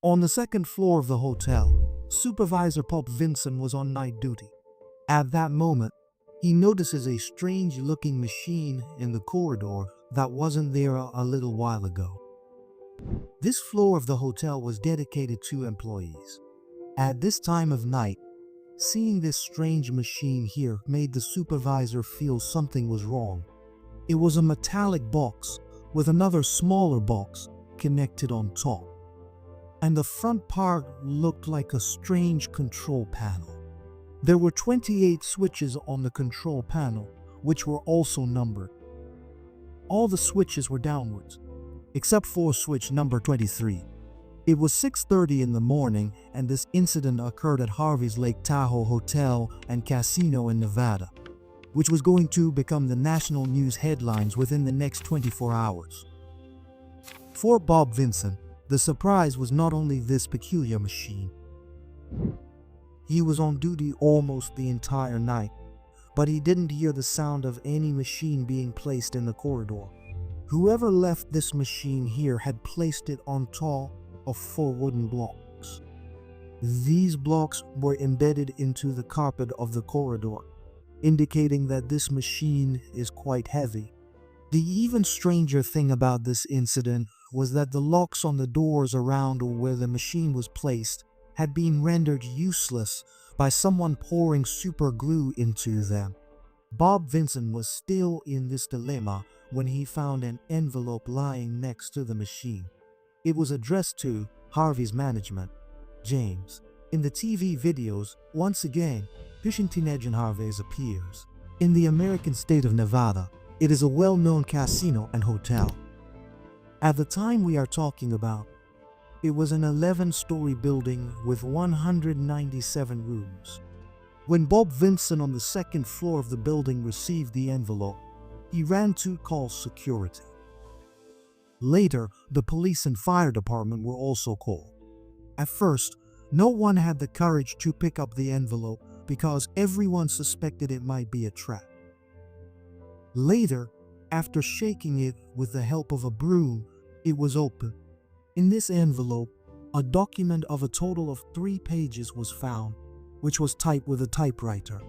On the second floor of the hotel, Supervisor Bob Vinson was on night duty. At that moment, he notices a strange-looking machine in the corridor that wasn't there a little while ago. This floor of the hotel was dedicated to employees. At this time of night, seeing this strange machine here made the supervisor feel something was wrong. It was a metallic box with another smaller box connected on top, and the front part looked like a strange control panel. There were 28 switches on the control panel, which were also numbered. All the switches were downwards, except for switch number 23. It was 6:30 in the morning, and this incident occurred at Harvey's Lake Tahoe Hotel and Casino in Nevada, which was going to become the national news headlines within the next 24 hours. For Bob Vinson, the surprise was not only this peculiar machine. He was on duty almost the entire night, but he didn't hear the sound of any machine being placed in the corridor. Whoever left this machine here had placed it on top of 4 wooden blocks. These blocks were embedded into the carpet of the corridor, indicating that this machine is quite heavy. The even stranger thing about this incident was that the locks on the doors around where the machine was placed had been rendered useless by someone pouring super glue into them. Bob Vinson was still in this dilemma when he found an envelope lying next to the machine. It was addressed to Harvey's management, James. In the TV videos, once again, Fishing Teenage and Harvey's appears. In the American state of Nevada, it is a well-known casino and hotel. At the time we are talking about, it was an 11-story building with 197 rooms. When Bob Vinson on the second floor of the building received the envelope, he ran to call security. Later, the police and fire department were also called. At first, no one had the courage to pick up the envelope because everyone suspected it might be a trap. Later, after shaking it with the help of a broom, it was open. In this envelope, a document of a total of 3 pages was found, which was typed with a typewriter.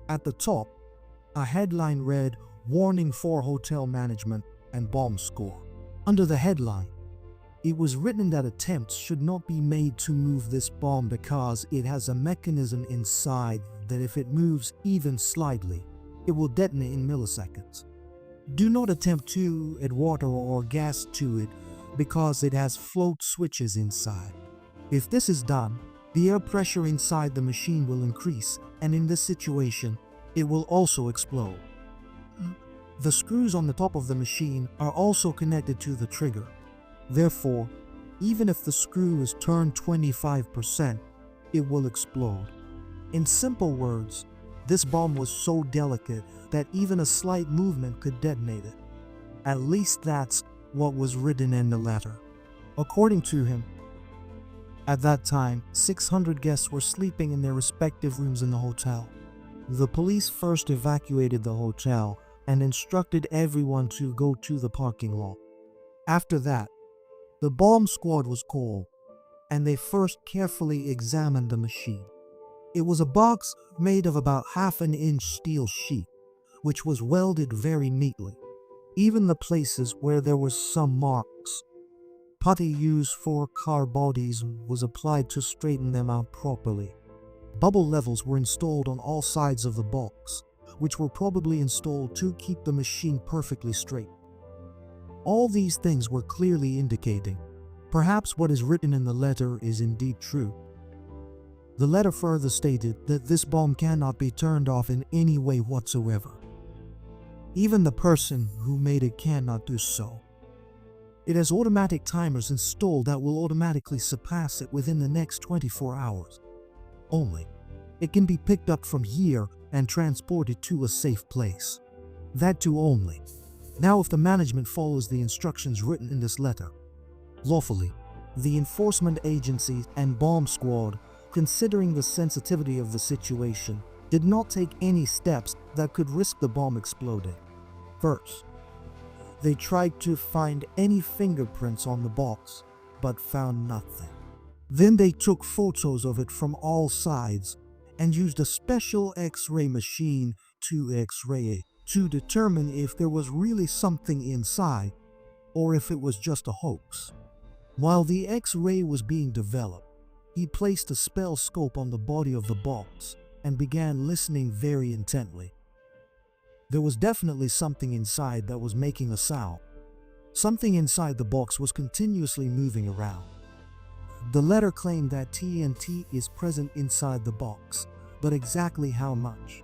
At the top, a headline read, "Warning for Hotel Management and Bomb Squad." Under the headline, it was written that attempts should not be made to move this bomb because it has a mechanism inside that if it moves even slightly, it will detonate in milliseconds. Do not attempt to add water or gas to it because it has float switches inside. If this is done, the air pressure inside the machine will increase, and in this situation, it will also explode. The screws on the top of the machine are also connected to the trigger. Therefore, even if the screw is turned 25%, it will explode. In simple words, this bomb was so delicate that even a slight movement could detonate it. At least that's what was written in the letter. According to him, at that time, 600 guests were sleeping in their respective rooms in the hotel. The police first evacuated the hotel and instructed everyone to go to the parking lot. After that, the bomb squad was called, and they first carefully examined the machine. It was a box made of about 1/2 inch steel sheet, which was welded very neatly. Even the places where there were some marks, putty used for car bodies was applied to straighten them out properly. Bubble levels were installed on all sides of the box, which were probably installed to keep the machine perfectly straight. All these things were clearly indicating perhaps what is written in the letter is indeed true. The letter further stated that this bomb cannot be turned off in any way whatsoever. Even the person who made it cannot do so. It has automatic timers installed that will automatically surpass it within the next 24 hours. Only, it can be picked up from here and transported to a safe place. That too only. Now if the management follows the instructions written in this letter, lawfully, the enforcement agencies and bomb squad, considering the sensitivity of the situation, did not take any steps that could risk the bomb exploding. First, they tried to find any fingerprints on the box, but found nothing. Then they took photos of it from all sides and used a special X-ray machine to X-ray it to determine if there was really something inside or if it was just a hoax. While the X-ray was being developed, he placed a spell scope on the body of the box and began listening very intently. There was definitely something inside that was making a sound. Something inside the box was continuously moving around. The letter claimed that TNT is present inside the box, but exactly how much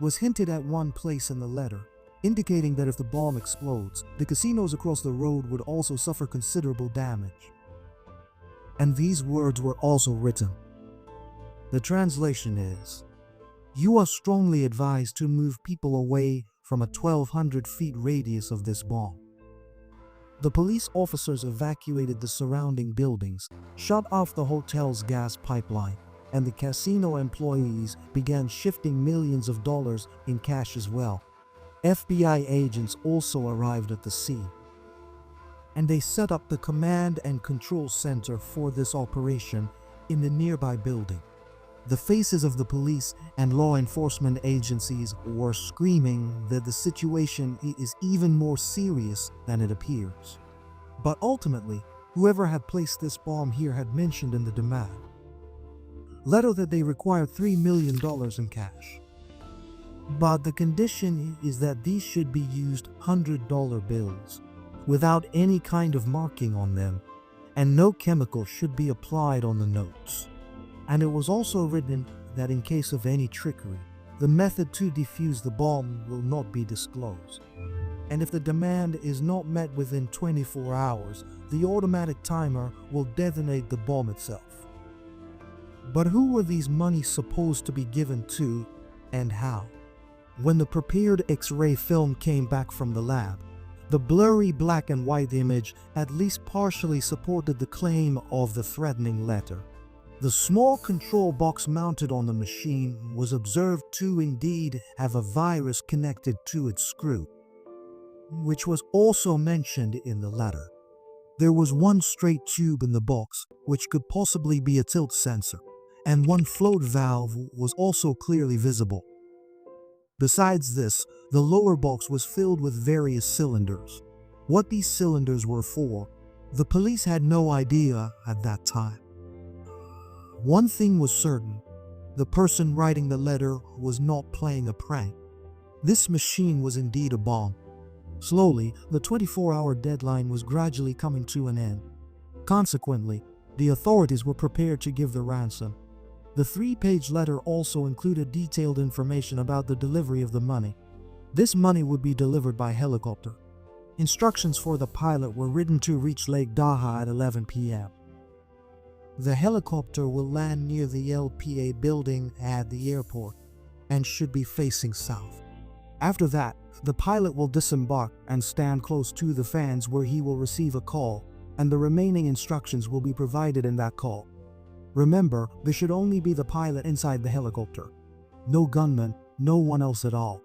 was hinted at one place in the letter, indicating that if the bomb explodes, the casinos across the road would also suffer considerable damage. And these words were also written. The translation is, "You are strongly advised to move people away from a 1,200 feet radius of this bomb." The police officers evacuated the surrounding buildings, shut off the hotel's gas pipeline, and the casino employees began shifting millions of dollars in cash as well. FBI agents also arrived at the scene, and they set up the command and control center for this operation in the nearby building. The faces of the police and law enforcement agencies were screaming that the situation is even more serious than it appears. But ultimately, whoever had placed this bomb here had mentioned in the demand letter that they required $3 million in cash. But the condition is that these should be used $100 bills without any kind of marking on them, and no chemical should be applied on the notes. And it was also written that in case of any trickery, the method to defuse the bomb will not be disclosed. And if the demand is not met within 24 hours, the automatic timer will detonate the bomb itself. But who were these monies supposed to be given to, and how? When the prepared X-ray film came back from the lab, the blurry black and white image at least partially supported the claim of the threatening letter. The small control box mounted on the machine was observed to indeed have a virus connected to its screw, which was also mentioned in the letter. There was one straight tube in the box, which could possibly be a tilt sensor, and one float valve was also clearly visible. Besides this, the lower box was filled with various cylinders. What these cylinders were for, the police had no idea at that time. One thing was certain, the person writing the letter was not playing a prank. This machine was indeed a bomb. Slowly, the 24-hour deadline was gradually coming to an end. Consequently, the authorities were prepared to give the ransom. The 3-page letter also included detailed information about the delivery of the money. This money would be delivered by helicopter. Instructions for the pilot were written to reach Lake Daha at 11 p.m. The helicopter will land near the LPA building at the airport and should be facing south. After that, the pilot will disembark and stand close to the fans where he will receive a call, and the remaining instructions will be provided in that call. Remember, there should only be the pilot inside the helicopter. No gunman, no one else at all.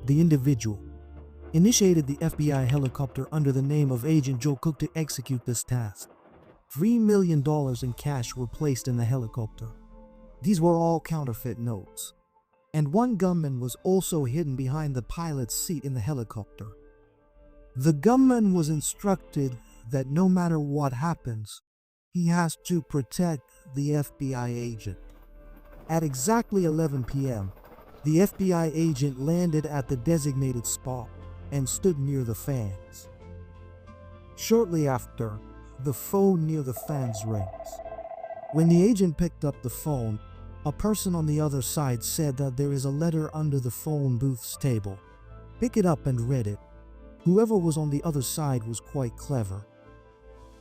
The individual initiated the FBI helicopter under the name of Agent Joe Cook to execute this task. $3 million in cash were placed in the helicopter. These were all counterfeit notes. And one gunman was also hidden behind the pilot's seat in the helicopter. The gunman was instructed that no matter what happens, he has to protect the FBI agent. At exactly 11 p.m., the FBI agent landed at the designated spot and stood near the fans. Shortly after, the phone near the fans rings. When the agent picked up the phone, a person on the other side said that there is a letter under the phone booth's table. Pick it up and read it. Whoever was on the other side was quite clever.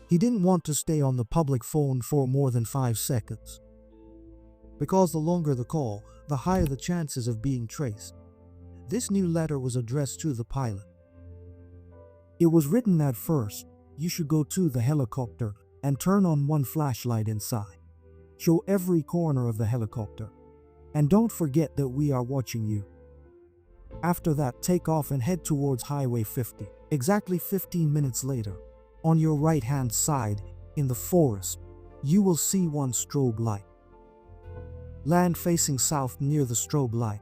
He didn't want to stay on the public phone for more than 5 seconds, because the longer the call, the higher the chances of being traced. This new letter was addressed to the pilot. It was written that first, you should go to the helicopter and turn on one flashlight inside. Show every corner of the helicopter. And don't forget that we are watching you. After that, take off and head towards Highway 50. Exactly 15 minutes later, on your right-hand side, in the forest, you will see one strobe light. Land facing south near the strobe light.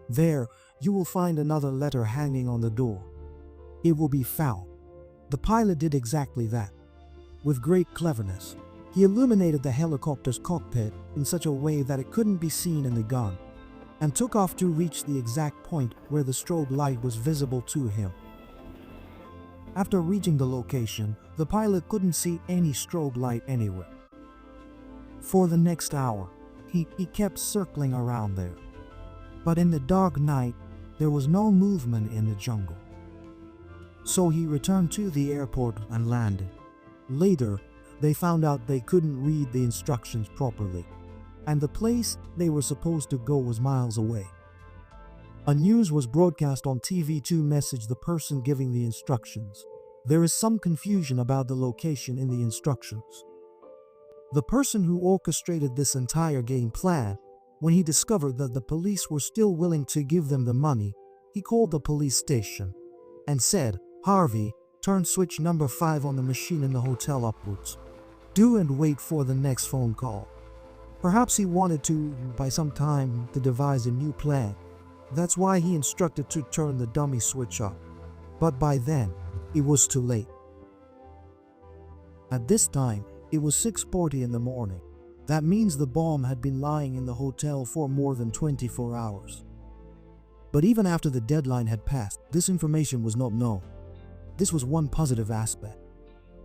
There, you will find another letter hanging on the door. It will be found. The pilot did exactly that. With great cleverness, he illuminated the helicopter's cockpit in such a way that it couldn't be seen in the gun, and took off to reach the exact point where the strobe light was visible to him. After reaching the location, the pilot couldn't see any strobe light anywhere. For the next hour, he kept circling around there. But in the dark night, there was no movement in the jungle. So he returned to the airport and landed. Later, they found out they couldn't read the instructions properly, and the place they were supposed to go was miles away. A news was broadcast on TV to message the person giving the instructions. There is some confusion about the location in the instructions. The person who orchestrated this entire game plan, when he discovered that the police were still willing to give them the money, he called the police station and said, "Harvey, turn switch number 5 on the machine in the hotel upwards. Do and wait for the next phone call." Perhaps he wanted to, by some time, to devise a new plan. That's why he instructed to turn the dummy switch up. But by then, it was too late. At this time, it was 6:40 in the morning. That means the bomb had been lying in the hotel for more than 24 hours. But even after the deadline had passed, this information was not known. This was one positive aspect.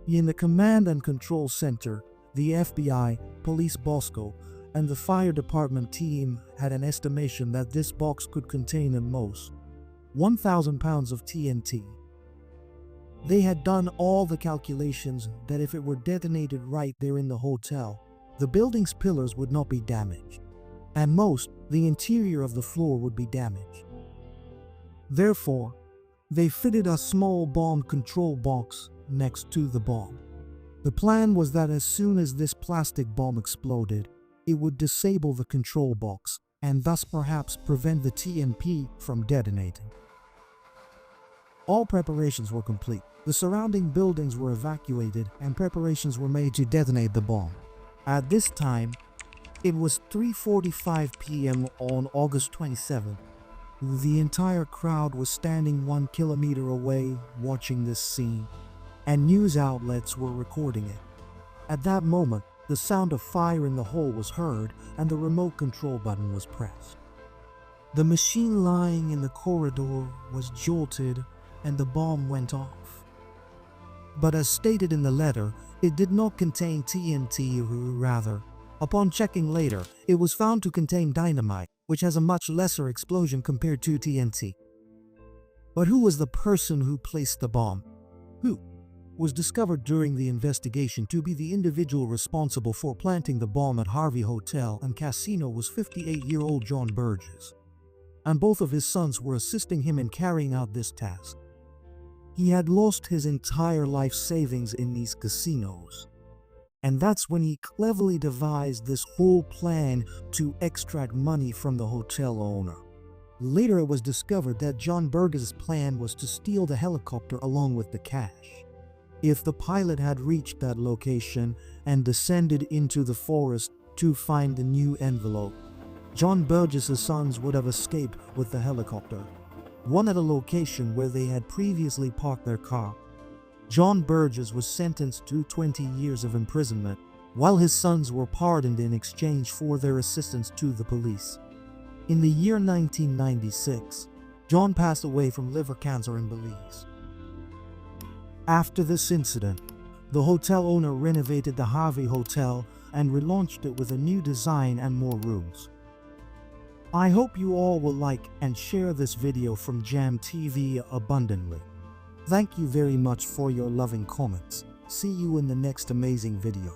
In the command and control center, the FBI, Police Bosco, and the fire department team had an estimation that this box could contain at most 1,000 pounds of TNT. They had done all the calculations that if it were detonated right there in the hotel, the building's pillars would not be damaged. At most, the interior of the floor would be damaged. Therefore, they fitted a small bomb control box next to the bomb. The plan was that as soon as this plastic bomb exploded, it would disable the control box and thus perhaps prevent the TNT from detonating. All preparations were complete. The surrounding buildings were evacuated and preparations were made to detonate the bomb. At this time, it was 3:45 p.m. on August 27th. The entire crowd was standing 1 kilometer away watching this scene, and news outlets were recording it. At that moment, the sound of fire in the hole was heard and the remote control button was pressed. The machine lying in the corridor was jolted and the bomb went off. But as stated in the letter, it did not contain TNT, rather. Upon checking later, it was found to contain dynamite, which has a much lesser explosion compared to TNT. But who was the person who placed the bomb? Who was discovered during the investigation to be the individual responsible for planting the bomb at Harvey Hotel and Casino was 58-year-old John Burgess, and both of his sons were assisting him in carrying out this task. He had lost his entire life savings in these casinos, and that's when he cleverly devised this whole plan to extract money from the hotel owner. Later it was discovered that John Burgess' plan was to steal the helicopter along with the cash. If the pilot had reached that location and descended into the forest to find the new envelope, John Burgess' sons would have escaped with the helicopter, one at a location where they had previously parked their car. John Burgess was sentenced to 20 years of imprisonment, while his sons were pardoned in exchange for their assistance to the police. In the year 1996, John passed away from liver cancer in Belize. After this incident, the hotel owner renovated the Harvey Hotel and relaunched it with a new design and more rooms. I hope you all will like and share this video from Jam TV abundantly. Thank you very much for your loving comments. See you in the next amazing video.